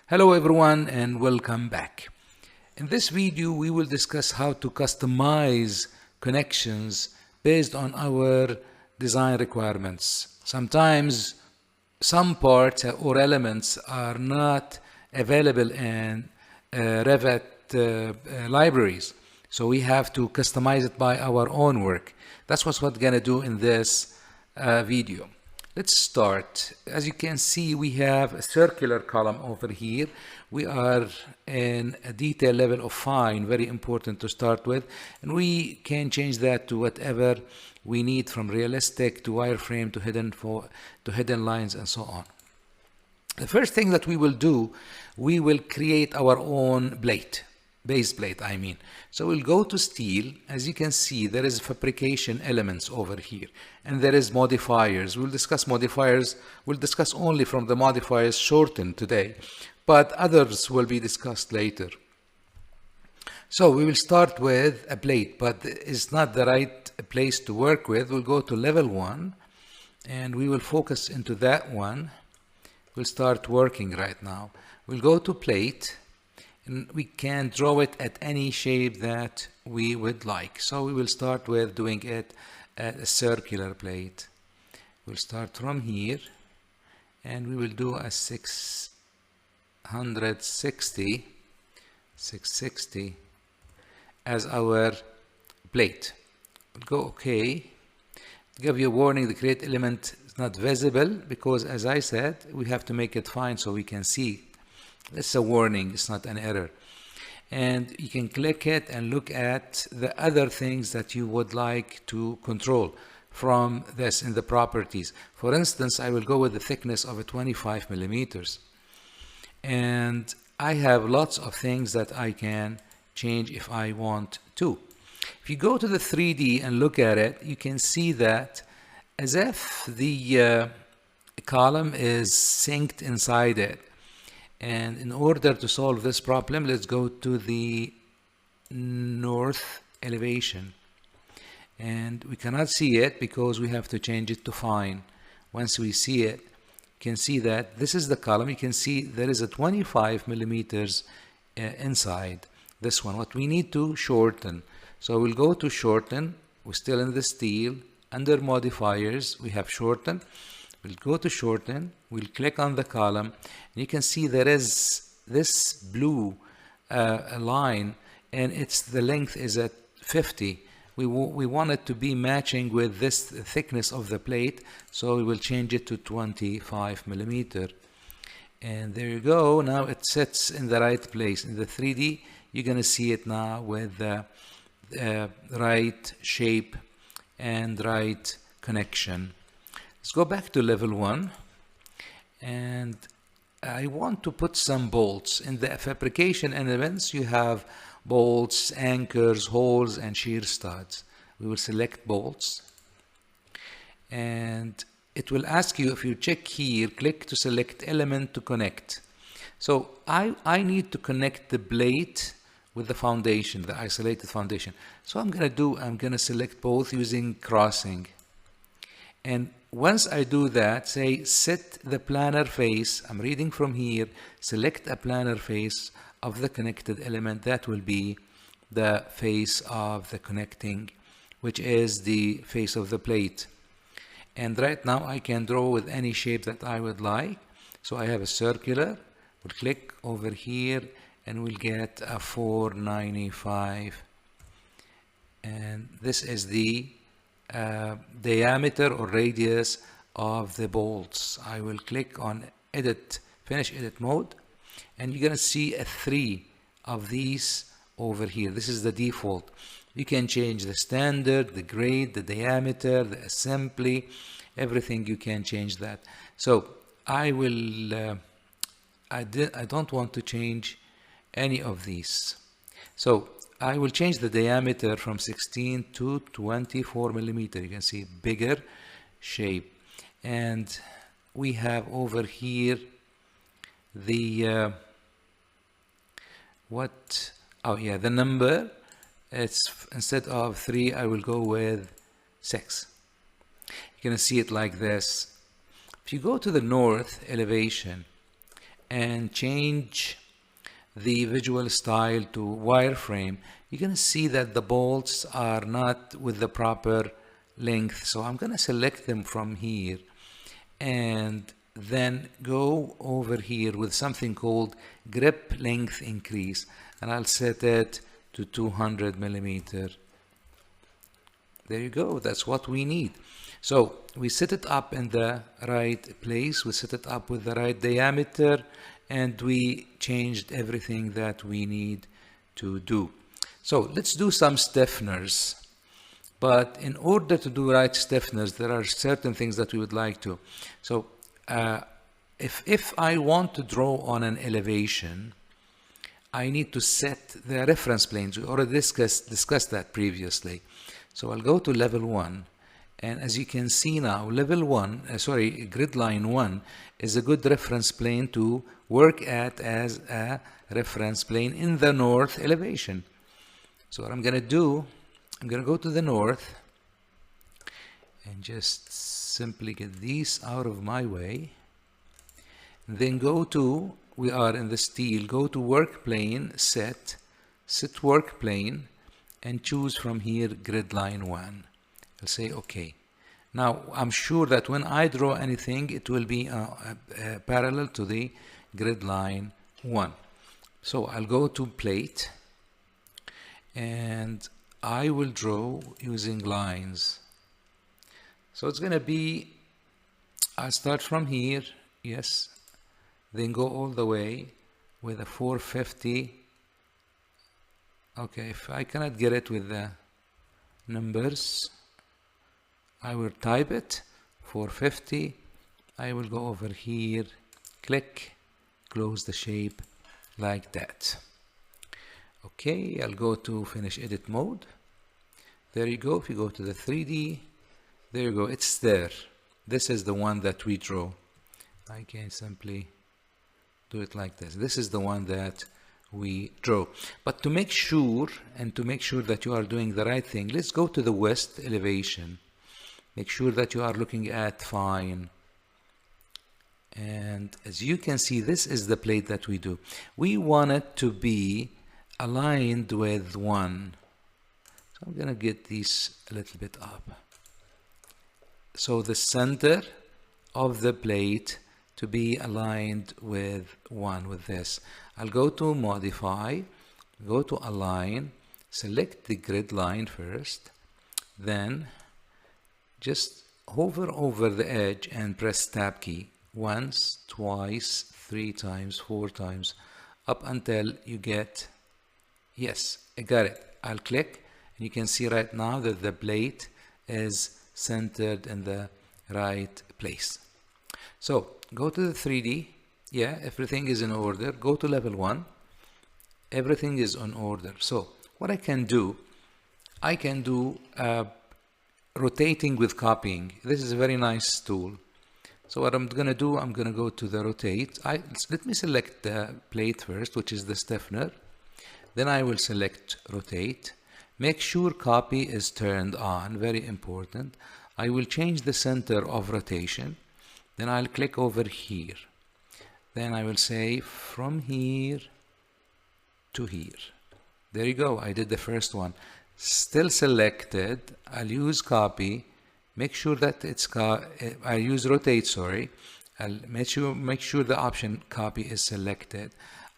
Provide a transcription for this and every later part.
Hello everyone and welcome back. In this video we will discuss how to customize connections based on our design requirements. Sometimes some parts or elements are not available in Revit libraries, so we have to customize it by our own work. That's what we're going to do in this video. Let's start. As you can see, we have a circular column over here. We are in a detail level of fine, very important to start with, and we can change that to whatever we need, from realistic to wireframe to hidden lines and so on. The first thing that we will do, we will create our own blade. Base plate, I mean. So we'll go to steel. As you can see, there is fabrication elements over here, and there is modifiers. We'll discuss modifiers. We'll discuss only from the modifiers shortened today, but others will be discussed later. So we will start with a plate, but it's not the right place to work with. We'll go to level 1, and we will focus into that one. We'll start working right now. We'll go to plate. And we can draw it at any shape that we would like. So we will start with doing it at a circular plate. We'll start from here, and we will do a 660 as our plate. We'll go OK. Give you a warning, the create element is not visible because, as I said, we have to make it fine so we can see. It's a warning, it's not an error. And you can click it and look at the other things that you would like to control from this in the properties. For instance, I will go with the thickness of a 25 millimeters. And I have lots of things that I can change if I want to. If you go to the 3D and look at it, you can see that as if the column is synced inside it. And in order to solve this problem, let's go to the north elevation. And we cannot see it because we have to change it to fine. Once we see it, you can see that this is the column. You can see there is a 25 millimeters inside this one. What we need to shorten. So we'll go to shorten. We're still in the steel. Under modifiers, we have shorten. We'll go to shorten, we'll click on the column, and you can see there is this blue line, and the length is at 50. We want it to be matching with this thickness of the plate, so we will change it to 25 millimeter. And there you go, now it sits in the right place. In the 3D, you're going to see it now with the right shape and right connection. Let's go back to level 1, and I want to put some bolts. In the fabrication elements, you have bolts, anchors, holes, and shear studs. We will select bolts, and it will ask you, if you check here, click to select element to connect. So I need to connect the blade with the foundation, the isolated foundation. So I'm going to select both using crossing. And once I do that, say set the planar face, I'm reading from here, select a planar face of the connected element. That will be the face of the connecting, which is the face of the plate. And right now I can draw with any shape that I would like. So I have a circular, we'll click over here and we'll get a 495. And this is the diameter or radius of the bolts. I will click on edit, finish edit mode, and you're going to see a 3 of these over here. This is the default. You can change the standard, the grade, the diameter, the assembly, everything. You can change that. So I will I don't want to change any of these. So I will change the diameter from 16 to 24 millimeter. You can see bigger shape. And we have over here the the number. It's instead of 3, I will go with 6. You're going to see it like this. If you go to the north elevation and change the visual style to wireframe, you're going to see that the bolts are not with the proper length. So I'm going to select them from here and then go over here with something called grip length increase, and I'll set it to 200 millimeter. There you go. That's what we need. So we set it up in the right place. We set it up with the right diameter, and we changed everything that we need to do. So let's do some stiffeners. But in order to do right stiffeners, there are certain things that we would like to. So if I want to draw on an elevation, I need to set the reference planes. We already discussed that previously. So I'll go to level 1. And as you can see now, level 1, grid line 1 is a good reference plane to work at as a reference plane in the north elevation. So what I'm going to do, I'm going to go to the north and just simply get these out of my way. And then go to, we are in the steel, go to work plane, set work plane, and choose from here grid line 1. I'll say OK. Now I'm sure that when I draw anything, it will be parallel to the grid line 1. So I'll go to plate and I will draw using lines. So it's going to be, I'll start from here, yes, then go all the way with a 450. Okay, if I cannot get it with the numbers, I will type it, 450. I will go over here, click, close the shape like that. Okay, I'll go to finish edit mode. There you go. If you go to the 3D, there you go. It's there. This is the one that we draw. I can simply do it like this. This is the one that we draw. But to make sure that you are doing the right thing, let's go to the west elevation. Make sure that you are looking at fine. And as you can see, this is the plate that we do. We want it to be aligned with 1. So I'm going to get these a little bit up. So the center of the plate to be aligned with 1, with this. I'll go to modify, go to align, select the grid line first, then just hover over the edge and press tab key once, twice, 3 times, 4 times, up until you get, yes, I got it. I'll click and you can see right now that the plate is centered in the right place. So go to the 3D. Yeah, everything is in order. Go to level 1. Everything is in order. So what I can do rotating with copying. This is a very nice tool. So what I'm going to do, I'm going to go to the rotate. Let me select the plate first, which is the stiffener. Then I will select rotate. Make sure copy is turned on, very important. I will change the center of rotation. Then I'll click over here. Then I will say from here to here. There you go. I did the first one. Still selected. I'll use copy. Make sure that it's I use rotate, sorry. I'll make sure the option copy is selected.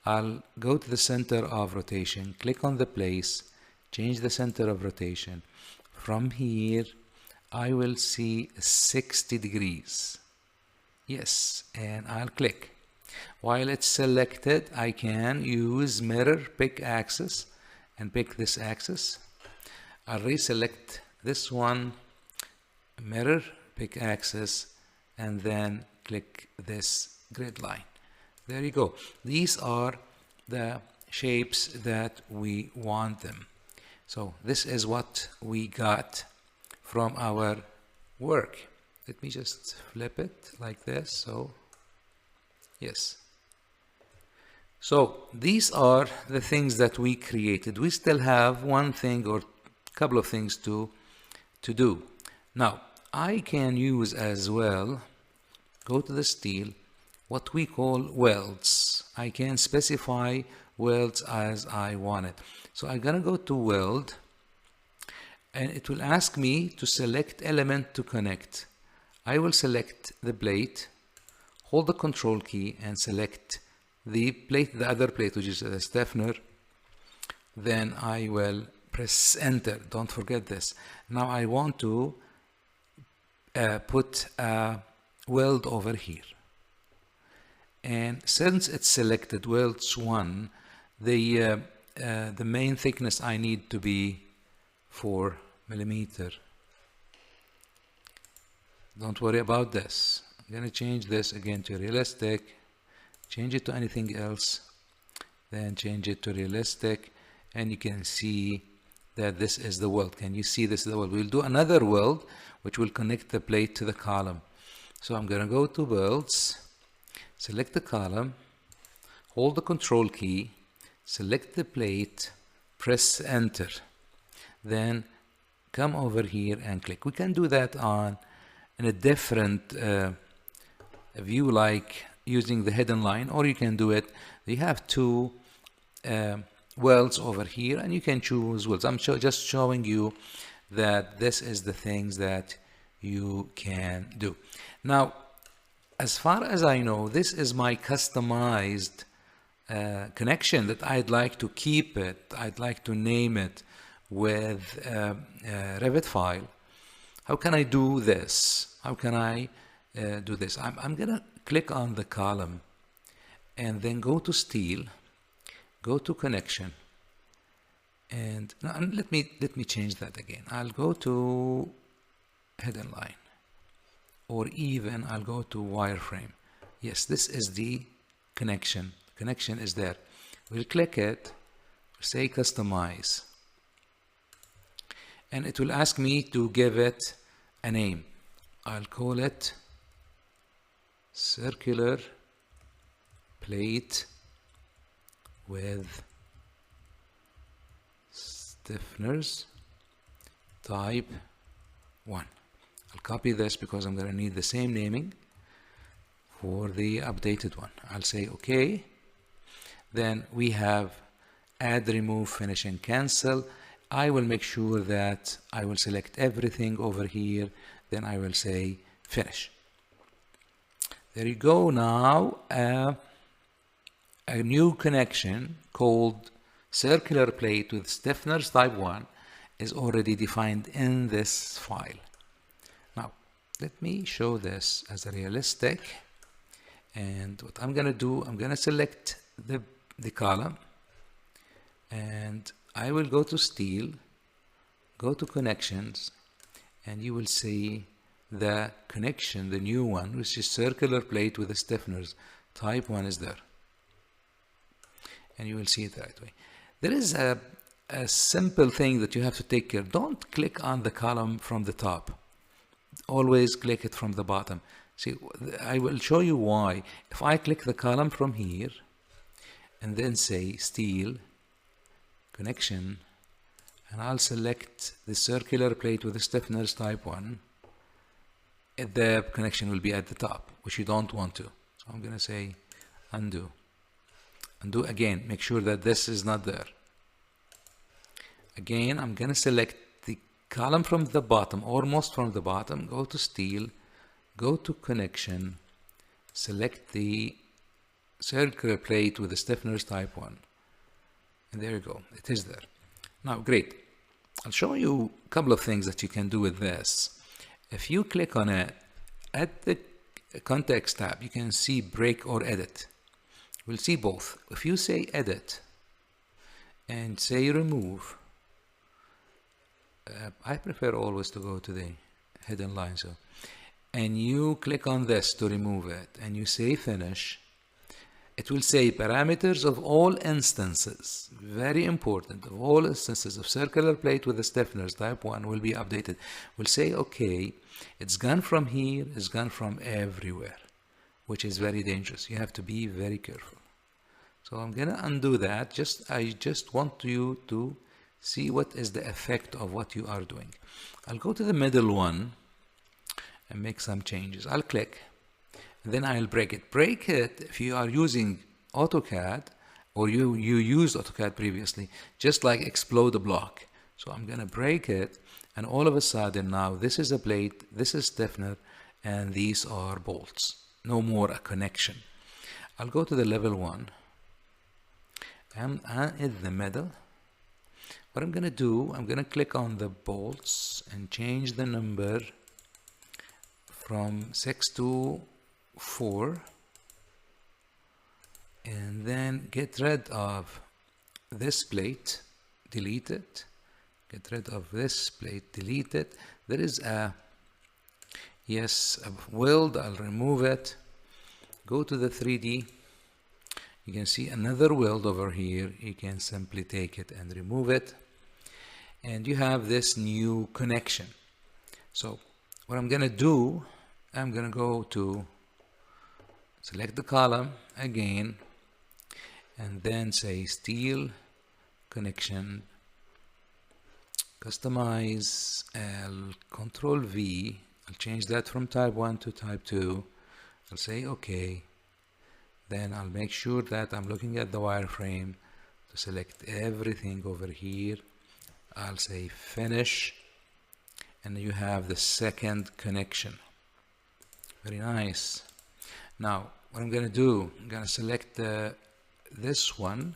I'll go to the center of rotation, click on the place, change the center of rotation. From here, I will see 60 degrees. Yes, and I'll click. While it's selected, I can use mirror pick axis and pick this axis. I'll reselect this one, mirror pick axis, and then click this grid line. There you go. These are the shapes that we want them. So this is what we got from our work. Let me just flip it like this. So yes. So these are the things that we created. We still have one thing or a couple of things to do. Now I can use as well, go to the steel, what we call welds. I can specify welds as I want it. So I'm gonna go to weld, and it will ask me to select element to connect. I will select the plate, hold the control key and select the plate, the other plate, which is the stiffener. Then I will press enter. Don't forget this. Now I want to put a weld over here. And since it's selected welds 1, the main thickness I need to be 4 millimeter. Don't worry about this. I'm going to change this again to realistic, change it to anything else, then change it to realistic, and you can see that this is the weld. Can you see this is the weld? We'll do another weld which will connect the plate to the column. So I'm going to go to welds, select the column, hold the control key, select the plate, press enter, then come over here and click. We can do that in a different view, like using the hidden line, or you can do it. You have two welds over here and you can choose welds. I'm just showing you that this is the things that you can do. Now, as far as I know, this is my customized connection that I'd like to keep it. I'd like to name it with Revit file. How can I do this? How can I do this? I'm gonna click on the column and then go to steel, go to connection, and now let me change that again. I'll go to hidden line, or even I'll go to wireframe. Yes, this is the connection. Connection is there. We'll click it, say customize, and it will ask me to give it a name. I'll call it circular plate with stiffeners type 1. I'll copy this because I'm going to need the same naming for the updated one. I'll say OK. Then we have add, remove, finish, and cancel. I will make sure that I will select everything over here. Then I will say finish. There you go. Now a new connection called circular plate with stiffeners type 1 is already defined in this file. Now let me show this as a realistic, and what I'm gonna do, I'm gonna select the column, and I will go to steel, go to connections, and you will see the connection, the new one, which is circular plate with the stiffeners type 1 is there, and you will see it the right way. There is a simple thing that you have to take care. Don't click on the column from the top. Always click it from the bottom. See, I will show you why. If I click the column from here and then say steel, connection, and I'll select the circular plate with the stiffeners type 1, the connection will be at the top, which you don't want to. So I'm going to say undo. Undo again. Make sure that this is not there. Again, I'm going to select the column from the bottom, almost from the bottom. Go to steel, go to connection, select the circular plate with the stiffeners type 1. And there you go. It is there. Now, great. I'll show you a couple of things that you can do with this. If you click on it, at the context tab, you can see break or edit. We'll see both. If you say edit and say remove, I prefer always to go to the hidden line. So, and you click on this to remove it, and you say finish, it will say parameters of all instances, very important, of all instances of circular plate with the stiffeners type 1 will be updated. We'll say okay, it's gone from here, it's gone from everywhere, which is very dangerous. You have to be very careful. So I'm gonna undo that. I just want you to see what is the effect of what you are doing. I'll go to the middle one and make some changes. I'll click, Then I'll break it. Break it if you are using AutoCAD or you used AutoCAD previously, just like explode a block. So I'm gonna break it, and all of a sudden now this is a plate, this is stiffener, and these are bolts. No more a connection. I'll go to the level 1. I'm in the middle. What I'm gonna do, I'm gonna click on the bolts and change the number from 6 to 4, and then get rid of this plate, delete it, get rid of this plate, delete it. There is a weld, I'll remove it. Go to the 3D, you can see another weld over here. You can simply take it and remove it, and you have this new connection. So what I'm gonna do, I'm gonna go to select the column again, and then say steel connection, customize. I'll Control V, I'll change that from type 1 to type 2. I'll say OK. Then I'll make sure that I'm looking at the wireframe to select everything over here. I'll say finish, and you have the second connection. Very nice. Now what I'm gonna do, I'm gonna select this one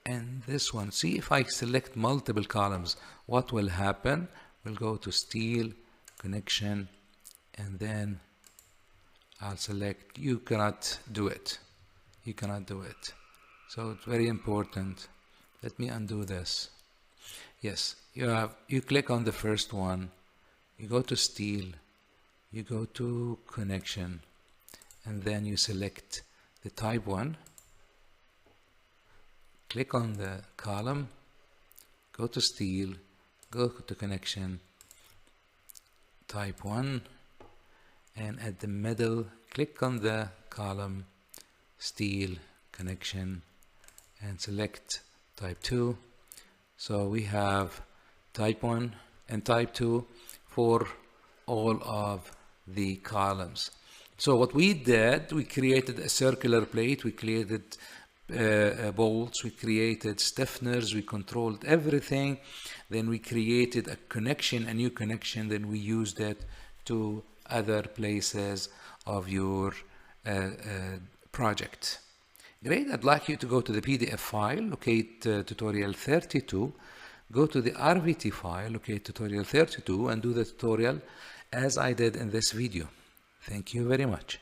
and this one. See if I select multiple columns, what will happen? We'll go to steel connection, and then I'll select, you cannot do it. You cannot do it. So it's very important. Let me undo this. Yes, you click on the first one, you go to steel, you go to connection, and then you select the type 1. Click on the column, go to steel, go to connection, type 1, and at the middle click on the column, steel connection, and select type 2. So we have type 1 and type 2 for all of the columns. So what we did, we created a circular plate, we created bolts, we created stiffeners, we controlled everything, then we created a connection, a new connection, then we used it to other places of your project. Great. I'd like you to go to the PDF file, locate tutorial 32, go to the RVT file, locate tutorial 32, and do the tutorial as I did in this video. Thank you very much.